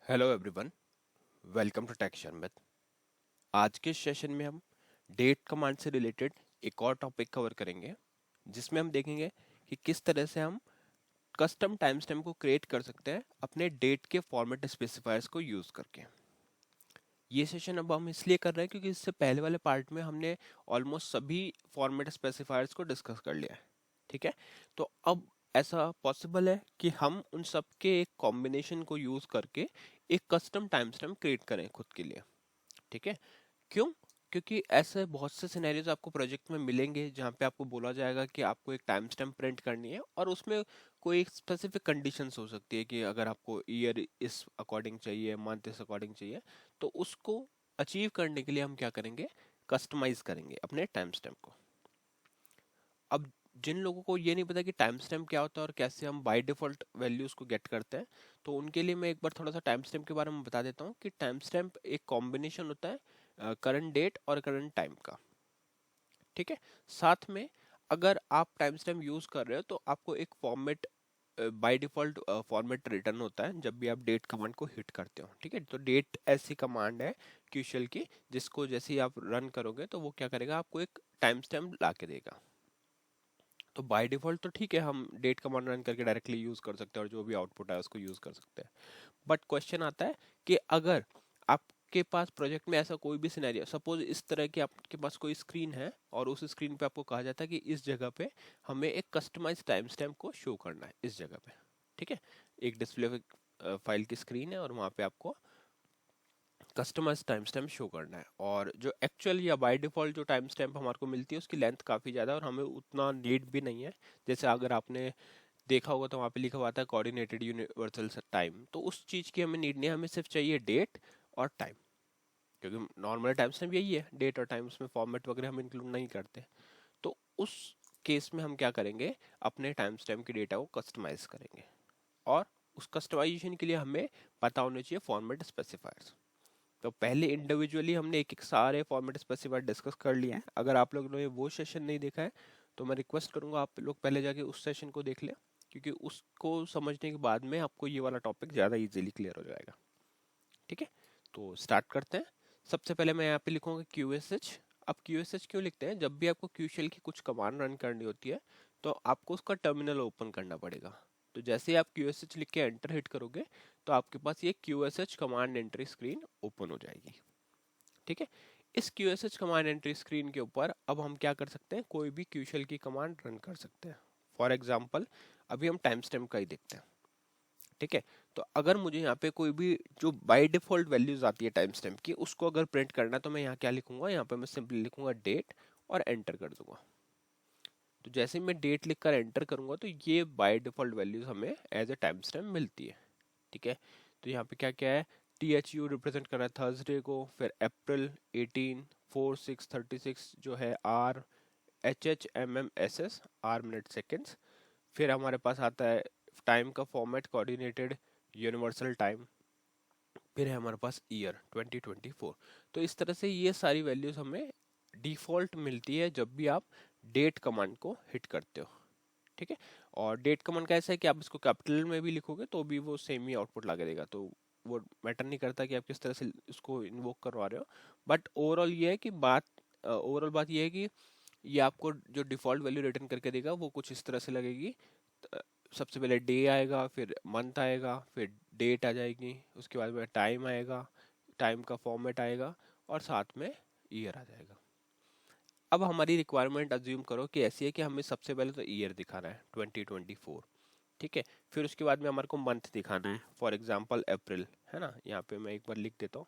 Hello everyone, welcome to tech Sharmit. आज के session में हम डेट कमांड से रिलेटेड एक और टॉपिक कवर करेंगे, जिसमें हम देखेंगे कि किस तरह से हम कस्टम टाइम स्टैम्प को क्रिएट कर सकते हैं अपने डेट के फॉर्मेट स्पेसिफायर्स को यूज करके। ये सेशन अब हम इसलिए कर रहे हैं क्योंकि इससे पहले वाले पार्ट में हमने ऑलमोस्ट सभी फॉर्मेट स्पेसिफायर्स को डिस्कस कर लिया है। ठीक है, तो अब ऐसा पॉसिबल है कि हम उन सब के एक कॉम्बिनेशन को यूज करके एक कस्टम टाइम स्टैम्प क्रिएट करें खुद के लिए। ठीक है, क्यों? क्योंकि ऐसे बहुत से सिनेरियोज आपको प्रोजेक्ट में मिलेंगे जहाँ पे आपको बोला जाएगा कि आपको एक टाइम स्टैम्प प्रिंट करनी है, और उसमें कोई एक स्पेसिफिक कंडीशंस हो सकती है कि अगर आपको ईयर इस अकॉर्डिंग चाहिए, मंथ इस अकॉर्डिंग चाहिए, तो उसको अचीव करने के लिए हम क्या करेंगे, कस्टमाइज करेंगे अपने टाइम स्टैम्प को। अब जिन लोगों को ये नहीं पता कि टाइम स्टैम्प क्या होता है और कैसे हम बाय डिफॉल्ट वैल्यूज को गेट करते हैं, तो उनके लिए मैं एक बार थोड़ा सा टाइम स्टैम्प के बारे में बता देता हूँ कि टाइम स्टैम्प एक कॉम्बिनेशन होता है करंट डेट और करंट टाइम का। ठीक है, साथ में अगर आप टाइम स्टैम्प यूज कर रहे हो तो आपको एक format by default format return होता है जब भी आप डेट कमांड को हिट करते हो। ठीक है, तो डेट ऐसी कमांड है क्यूशल की, जिसको जैसे ही आप रन करोगे तो वो क्या करेगा, आपको एक टाइम स्टैम्प ला के देगा। तो बाय डिफॉल्ट तो ठीक है, हम डेट कमांड रन करके डायरेक्टली यूज कर सकते हैं और जो भी आउटपुट है उसको यूज कर सकते हैं। बट क्वेश्चन आता है कि अगर आपके पास प्रोजेक्ट में ऐसा कोई भी सिनेरियो, सपोज इस तरह की आपके पास कोई स्क्रीन है और उस स्क्रीन पे आपको कहा जाता है कि इस जगह पे हमें एक कस्टमाइज टाइम स्टैम्प को शो करना है इस जगह पे। ठीक है, एक डिस्प्ले फाइल की स्क्रीन है और वहां पे आपको कस्टमाइज टाइम स्टैम्प शो करना है, और जो एक्चुअल या बाय डिफॉल्ट जो टाइम स्टैम्प हमारे को मिलती है उसकी लेंथ काफ़ी ज़्यादा है और हमें उतना नीड भी नहीं है। जैसे अगर आपने देखा होगा तो वहाँ पे लिखा हुआ था कोऑर्डिनेटेड यूनिवर्सल टाइम, तो उस चीज़ की हमें नीड नहीं है, हमें सिर्फ चाहिए डेट और टाइम। क्योंकि नॉर्मल टाइम स्टैम्प यही है, डेट और टाइम, उसमें फॉर्मेट वगैरह हम इंक्लूड नहीं करते। तो उस केस में हम क्या करेंगे, अपने टाइम स्टैम्प की डेटा को कस्टमाइज करेंगे, और उस कस्टमाइजेशन के लिए हमें पता होने चाहिए फॉर्मेट स्पेसिफायर्स। तो पहले इंडिविजुअली हमने एक एक सारे फॉर्मेट स्पेसिफायर डिस्कस कर लिया है। अगर आप लोगों ने वो सेशन नहीं देखा है तो मैं रिक्वेस्ट करूंगा आप लोग पहले जाके उस सेशन को देख लें, क्योंकि उसको समझने के बाद में आपको ये वाला टॉपिक ज़्यादा इजीली क्लियर हो जाएगा। ठीक है, तो स्टार्ट करते हैं। सबसे पहले मैं यहाँ पे लिखूंगा क्यू एस एच। अब क्यू एस एच क्यों लिखते हैं, जब भी आपको क्यू शेल की कुछ कमांड रन करनी होती है तो आपको उसका टर्मिनल ओपन करना पड़ेगा। तो जैसे ही आप क्यू एस एच लिख के एंटर हिट करोगे तो आपके पास ये Q S H command entry screen open हो जाएगी। ठीक है, इस Q S H command entry screen के ऊपर अब हम क्या कर सकते हैं, कोई भी क्यू शेल की कमांड रन कर सकते हैं। फॉर एग्जाम्पल अभी हम टाइम स्टैम्प का ही देखते हैं। ठीक है, तो अगर मुझे यहाँ पे कोई भी जो बाय डिफॉल्ट वैल्यूज आती है टाइम स्टैम्प की उसको अगर प्रिंट करना है तो मैं यहाँ क्या लिखूंगा, यहाँ पे मैं सिंपली लिखूंगा डेट और एंटर कर दूंगा। तो जैसे ही मैं डेट लिखकर एंटर करूंगा तो ये बाय डिफॉल्ट वैल्यूज हमें एज ए टाइम स्टैम्प मिलती है। ठीक है, तो यहाँ पे क्या क्या है, टी एच यू रिप्रेजेंट कर रहा है थर्सडे को, फिर अप्रैल 18, 4/6/36 जो है R, H H M M S S R minute seconds, फिर हमारे पास आता है टाइम का फॉर्मेट कोऑर्डिनेटेड यूनिवर्सल टाइम, फिर है हमारे पास ईयर 2024। तो इस तरह से ये सारी वैल्यूज हमें डिफॉल्ट मिलती है जब भी आप डेट कमांड को हिट करते हो। ठीक है, और डेट कमांड का ऐसा है कि आप इसको कैपिटल में भी लिखोगे तो भी वो सेम ही आउटपुट ला के देगा, तो वो मैटर नहीं करता कि आप किस तरह से उसको इन्वोक करवा रहे हो। बट ओवरऑल ये है कि बात ये है कि ये आपको जो डिफॉल्ट वैल्यू रिटर्न करके देगा वो कुछ इस तरह से लगेगी। अ, सबसे पहले डे आएगा, फिर मंथ आएगा, फिर डेट आ जाएगी, उसके बाद में टाइम आएगा, टाइम का फॉर्मेट आएगा, और साथ में ईयर आ जाएगा। अब हमारी रिक्वायरमेंट अज्यूम करो कि ऐसी है कि हमें सबसे पहले तो ईयर दिखाना है 2024। ठीक है, फिर उसके बाद में हमारे को मंथ दिखाना है, फॉर एग्जांपल अप्रैल, है ना, यहाँ पे मैं एक बार लिख देता हूँ,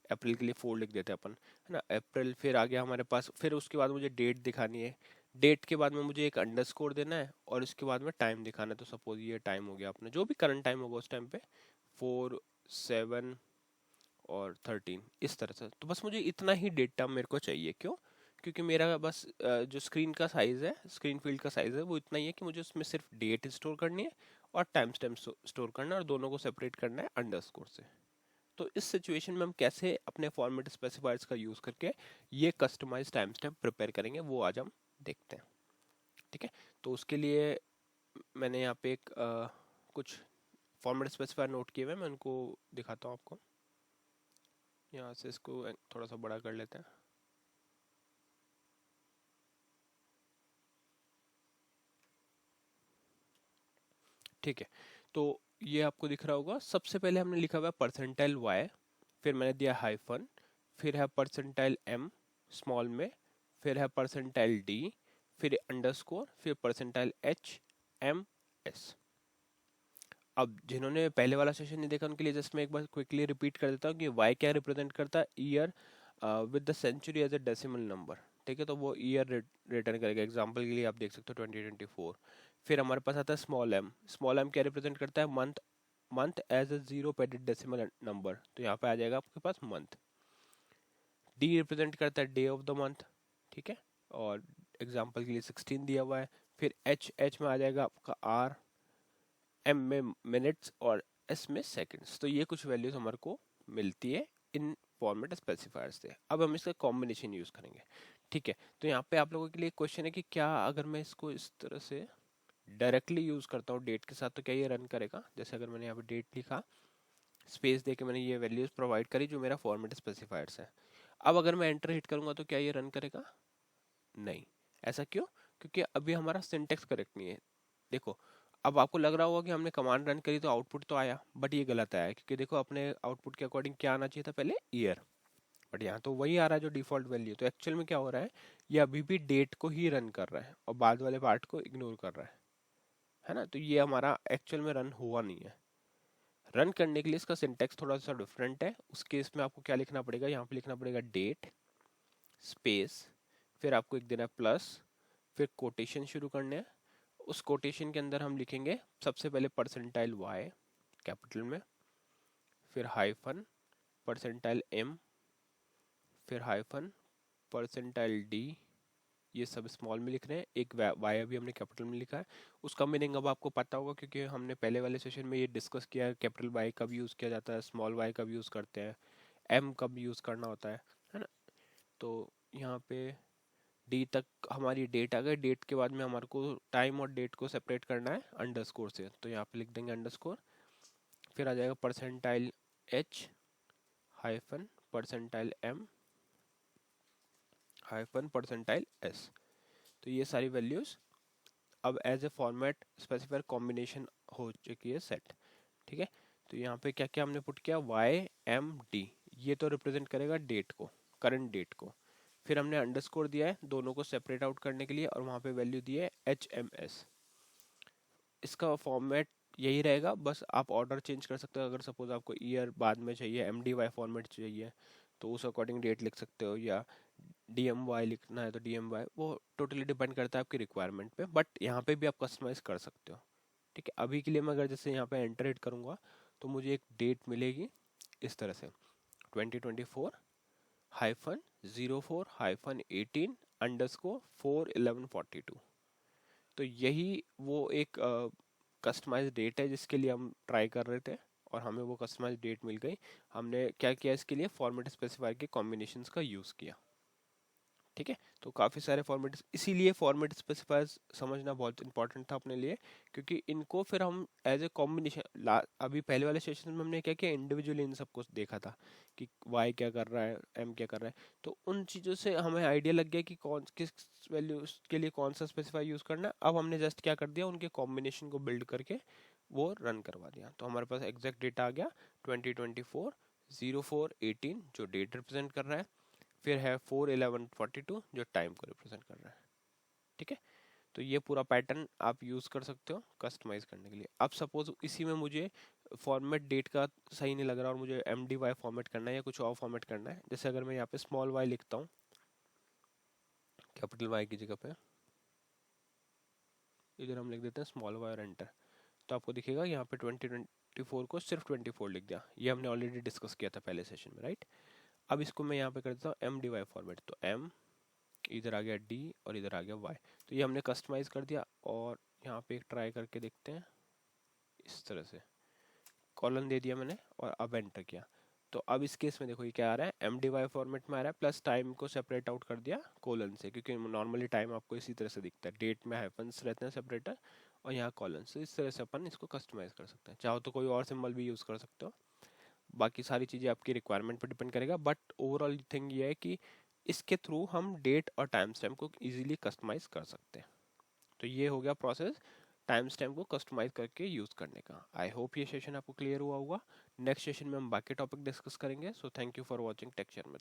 अप्रैल के लिए 4 लिख देते हैं अपन, है ना, अप्रैल। फिर आ गया हमारे पास, फिर उसके बाद मुझे डेट दिखानी है, डेट के बाद में मुझे एक अंडरस्कोर देना है, और उसके बाद में टाइम दिखाना है। तो सपोज ये टाइम हो गया अपना जो भी करंट टाइम होगा उस टाइम पे, 4, 7 और 13, इस तरह से। तो बस मुझे इतना ही डेटा मेरे को चाहिए, क्यों? क्योंकि मेरा बस जो स्क्रीन का साइज है, स्क्रीन फील्ड का साइज है, वो इतना ही है कि मुझे उसमें सिर्फ डेट स्टोर करनी है और टाइम स्टैम्प स्टोर करना है, और दोनों को सेपरेट करना है अंडरस्कोर से। तो इस सिचुएशन में हम कैसे अपने फॉर्मेट स्पेसिफायर्स का यूज करके ये कस्टमाइज टाइम स्टैम्प प्रिपेयर करेंगे, वो आज हम देखते हैं। ठीक है, तो उसके लिए मैंने यहाँ पे एक कुछ फॉर्मेट स्पेसिफायर नोट किए हुए, मैं उनको दिखाता हूँ आपको। यहाँ से इसको थोड़ा सा बड़ा कर लेते हैं। ठीक है, तो ये आपको दिख रहा होगा। सबसे पहले हमने लिखा हुआ है परसेंटाइल वाई, फिर मैंने दिया हाइफन, फिर है परसेंटाइल एम स्मॉल में, फिर है परसेंटाइल डी, फिर अंडरस्कोर, फिर परसेंटाइल एच एम एस। अब जिन्होंने पहले वाला सेशन नहीं देखा उनके लिए जस्ट मैं एक बार क्विकली रिपीट कर देता हूँ कि वाई क्या रिप्रेजेंट करता है, year with the century as a decimal number. ठीक है, तो वो ईयर रिटर्न करेगा। एग्जांपल के लिए आप देख सकते हो 2024। फिर हमारे पास आता है स्मॉल एम। स्मॉल एम क्या रिप्रेजेंट करता है, month. Month as a zero padded decimal number, तो यहाँ पे आ जाएगा आपके पास मंथ। डी रिप्रेजेंट करता है डे ऑफ द मंथ। ठीक है, और एग्जांपल के लिए 16 दिया हुआ है। फिर एच, एच में आ जाएगा आपका आर, एम में मिनट्स और एस में सेकंड्स। तो ये कुछ वैल्यूज हमारे को मिलती है इन फॉर्मेट स्पेसिफायर्स से। अब हम इसका कॉम्बिनेशन यूज करेंगे। ठीक है, तो यहाँ पे आप लोगों के लिए क्वेश्चन है कि क्या अगर मैं इसको इस तरह से डायरेक्टली यूज करता हूँ डेट के साथ तो क्या ये रन करेगा। जैसे अगर मैंने यहाँ पे डेट लिखा, स्पेस देके मैंने ये वैल्यूज प्रोवाइड करी जो मेरा फॉर्मेट स्पेसिफायर्स है। अब अगर मैं एंटर हिट करूंगा तो क्या ये रन करेगा, नहीं। ऐसा क्यों, क्योंकि अभी हमारा सिंटेक्स करेक्ट नहीं है। देखो, अब आपको लग रहा होगा कि हमने कमांड रन करी तो आउटपुट तो आया, बट ये गलत आया क्योंकि देखो अपने आउटपुट के अकॉर्डिंग क्या आना चाहिए था, पहले ईयर, बट यहाँ तो वही आ रहा है जो डिफॉल्ट वैल्यू। तो एक्चुअल में क्या हो रहा है, ये अभी भी डेट को ही रन कर रहा है और बाद वाले पार्ट को इग्नोर कर रहा है ना। तो ये हमारा एक्चुअल में रन हुआ नहीं है। रन करने के लिए इसका सिंटेक्स थोड़ा सा डिफरेंट है। उस केस में आपको क्या लिखना पड़ेगा, यहाँ पे लिखना पड़ेगा डेट स्पेस, फिर आपको एक देना है प्लस, फिर कोटेशन शुरू करने हैं। उस कोटेशन के अंदर हम लिखेंगे सबसे पहले परसेंटाइल वाई कैपिटल में, फिर हाइफन परसेंटाइल एम, फिर हाइफन परसेंटाइल डी, ये सब स्मॉल में लिख रहे हैं। एक वाई अभी हमने कैपिटल में लिखा है। उसका मीनिंग अब आपको पता होगा क्योंकि हमने पहले वाले सेशन में ये डिस्कस किया है, कैपिटल वाई कब यूज़ किया जाता है, स्मॉल वाई कब यूज़ करते हैं, एम कब यूज़ करना होता है ना। तो यहाँ पे डी तक हमारी डेट आ गई। डेट के बाद में हमारे को टाइम और डेट को सेपरेट करना है अंडरस्कोर से, तो यहाँ पे लिख देंगे अंडरस्कोर। फिर आ जाएगा percentile H hyphen percentile M hyphen percentile S. तो ये सारी वैल्यूज अब as a format specifier combination हो चुकी है सेट। ठीक है, तो यहाँ पे क्या क्या हमने पुट किया, वाई एम डी, ये तो रिप्रेजेंट करेगा डेट को, करंट डेट को। फिर हमने अंडरस्कोर दिया है दोनों को सेपरेट आउट करने के लिए और वहाँ पे वैल्यू दी है एच एम एस। इसका फॉर्मेट यही रहेगा, बस आप ऑर्डर चेंज कर सकते हो। अगर सपोज आपको ईयर बाद में चाहिए, एम डी वाई फॉर्मेट चाहिए तो उस अकॉर्डिंग डेट लिख सकते हो, या डी एम वाई लिखना है तो डी एम वाई, वो टोटली डिपेंड करता है आपकी रिक्वायरमेंट पे, बट यहाँ पे भी आप कस्टमाइज कर सकते हो। ठीक है, अभी के लिए मैं अगर जैसे यहाँ पे एंटर हिट करूँगा तो मुझे एक डेट मिलेगी इस तरह से, 2024 हाइफन 04 हाइफन 18 अंडरस्कोर 4/11/42। तो यही वो एक कस्टमाइज डेट है जिसके लिए हम ट्राई कर रहे थे और हमें वो कस्टमाइज डेट मिल गई। हमने क्या किया, इसके लिए फॉर्मेट स्पेसिफायर के कॉम्बिनेशंस का यूज़ किया। ठीक है, तो काफ़ी सारे फॉर्मेट, इसीलिए फॉर्मेट स्पेसिफायर्स समझना बहुत इंपॉर्टेंट था अपने लिए, क्योंकि इनको फिर हम एज ए कॉम्बिनेशन, अभी पहले वाले सेशन में हमने क्या किया, इंडिविजुअली इन सबको देखा था कि वाई क्या कर रहा है, एम क्या कर रहा है। तो उन चीज़ों से हमें आइडिया लग गया कि कौन किस वैल्यू के लिए कौन सा स्पेसिफायर यूज़ करना है। अब हमने जस्ट क्या कर दिया, उनके कॉम्बिनेशन को बिल्ड करके वो रन करवा दिया। तो हमारे पास एग्जैक्ट डेटा आ गया 2024 04/18 जो डेट रिप्रेजेंट कर रहा है, फिर है 4/11/42 जो टाइम को रिप्रेजेंट कर रहा है। ठीक है, तो ये पूरा पैटर्न आप यूज़ कर सकते हो कस्टमाइज करने के लिए। अब सपोज इसी में मुझे फॉर्मेट डेट का सही नहीं लग रहा और मुझे एम डी वाई फॉर्मेट करना है या कुछ और फॉर्मेट करना है। जैसे अगर मैं यहाँ पे स्मॉल वाई लिखता हूँ कैपिटल वाई की जगह पे, इधर हम लिख देते हैं स्मॉल वाई और एंटर, तो आपको दिखेगा यहाँ पे 2024 को सिर्फ 24 लिख दिया। ये हमने ऑलरेडी डिस्कस किया था पहले सेशन में, राइट। अब इसको मैं यहाँ पे कर देता हूँ एम डी वाई फॉर्मेट, तो एम, इधर आ गया डी और इधर आ गया वाई। तो ये हमने कस्टमाइज कर दिया और यहाँ पे एक ट्राई करके देखते हैं। इस तरह से कॉलन दे दिया मैंने और अब एंटर किया। तो अब इस केस में देखो ये क्या आ रहा है, एम डी वाई फॉर्मेट में आ रहा है, प्लस टाइम को सेपरेट आउट कर दिया कोलन से, क्योंकि नॉर्मली टाइम आपको इसी तरह से दिखता है, डेट में हाइफन्स रहते हैं सेपरेटर और यहाँ कॉलन। से इस तरह से अपन इसको कस्टमाइज कर सकते हैं। चाहो तो कोई और सिंबल भी यूज़ कर सकते हो। बाकी सारी चीज़ें आपकी रिक्वायरमेंट पर डिपेंड करेगा, बट ओवरऑल थिंग ये है कि इसके थ्रू हम डेट और टाइम स्टैम्प को इजीली कस्टमाइज कर सकते हैं। तो ये हो गया प्रोसेस टाइम स्टैम्प को कस्टमाइज करके यूज़ करने का। आई होप ये सेशन आपको क्लियर हुआ होगा। नेक्स्ट सेशन में हम बाकी टॉपिक डिस्कस करेंगे। So thank you for watching Tech Share में।